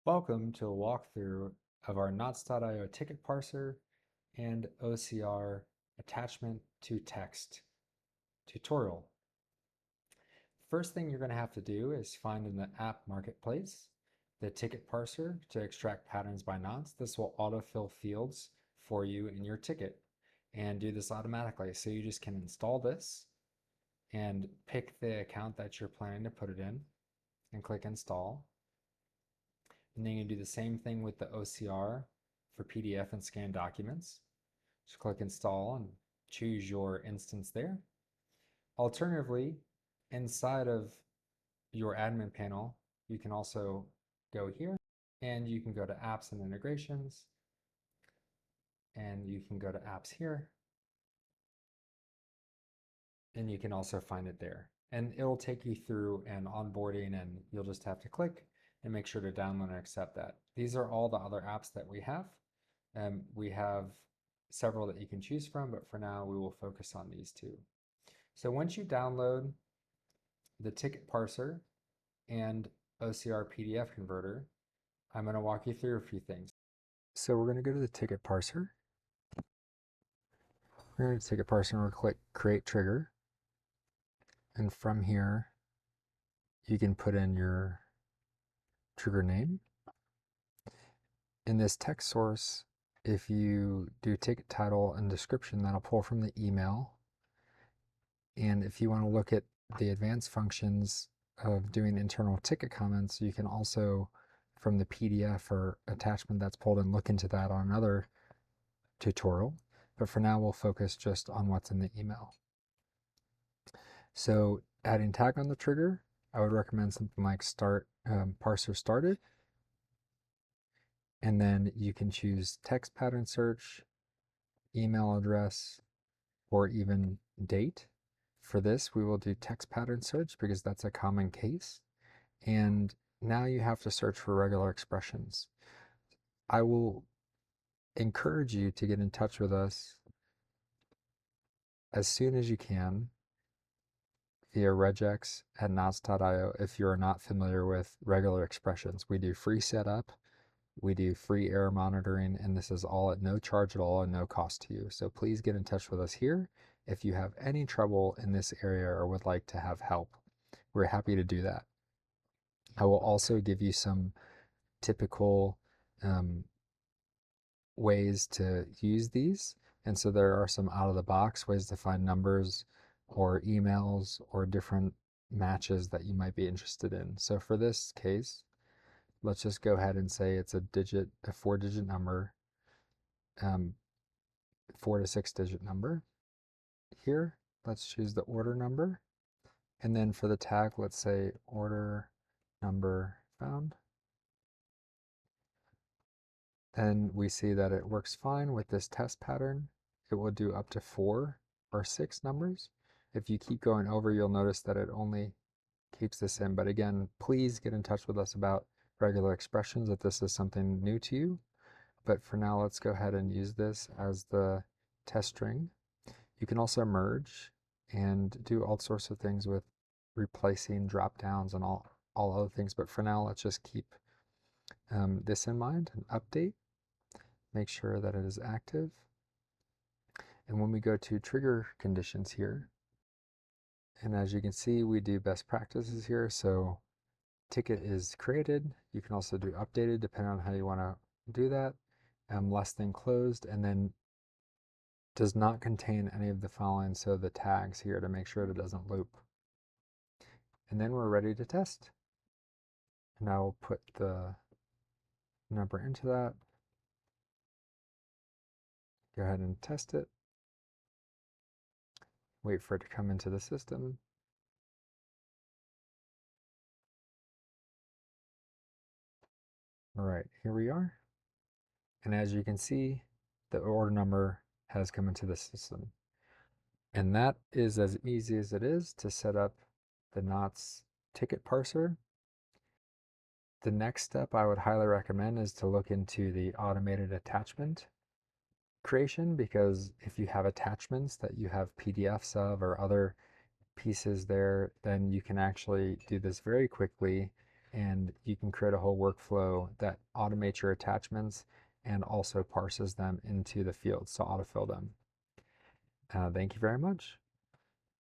Welcome to a walkthrough of our Knots.io ticket parser and OCR attachment to text tutorial. First thing you're going to have to do is find in the app marketplace the ticket parser to extract patterns by knots. This will autofill fields for you in your ticket and do this automatically. So you just can install this and pick the account that you're planning to put it in and click install. And then you do the same thing with the OCR for PDF and scanned documents. Just click install and choose your instance there. Alternatively, inside of your admin panel, you can also go here and you can go to apps and integrations and you can go to apps here and you can also find it there. And it'll take you through an onboarding and you'll just have to click and make sure to download and accept that. These are all the other apps that we have. We have several that you can choose from, but for now we will focus on these two. So once you download the ticket parser and OCR PDF converter, I'm going to walk you through a few things. So we're going to go to the ticket parser. We're going to ticket parser and we'll click create trigger. And from here, you can put in your trigger name. In this text source, if you do ticket title and description, that'll pull from the email. And if you want to look at the advanced functions of doing internal ticket comments, you can also, from the PDF or attachment that's pulled in, look into that on another tutorial. But for now, we'll focus just on what's in the email. So adding tag on the trigger, I would recommend something like parser started. And then you can choose text pattern search, email address, or even date. For this, we will do text pattern search because that's a common case. And now you have to search for regular expressions. I will encourage you to get in touch with us as soon as you can via regex at knots.io if you're not familiar with regular expressions. We do free setup, we do free error monitoring, and this is all at no charge at all and no cost to you. So please get in touch with us here if you have any trouble in this area or would like to have help. We're happy to do that. I will also give you some typical ways to use these. And so there are some out of the box ways to find numbers or emails or different matches that you might be interested in. So for this case, let's just go ahead and say it's a 4-digit number, 4 to 6-digit number. Here, let's choose the order number. And then for the tag, let's say order number found. Then we see that it works fine with this test pattern. It will do up to 4 or 6 numbers. If you keep going over, you'll notice that it only keeps this in. But again, please get in touch with us about regular expressions if this is something new to you. But for now, let's go ahead and use this as the test string. You can also merge and do all sorts of things with replacing drop downs and all other things. But for now, let's just keep this in mind and update. Make sure that it is active. And when we go to trigger conditions here, and as you can see, we do best practices here. So ticket is created. You can also do updated depending on how you want to do that. Less than closed, and then does not contain any of the following. So the tags here to make sure that it doesn't loop. And then we're ready to test. And I will put the number into that. Go ahead and test it. Wait for it to come into the system. All right, here we are. And as you can see, the order number has come into the system. And that is as easy as it is to set up the Knots Ticket Parser. The next step I would highly recommend is to look into the automated attachment creation, because if you have attachments that you have PDFs of or other pieces there, then you can actually do this very quickly and you can create a whole workflow that automates your attachments and also parses them into the fields to autofill them. Thank you very much.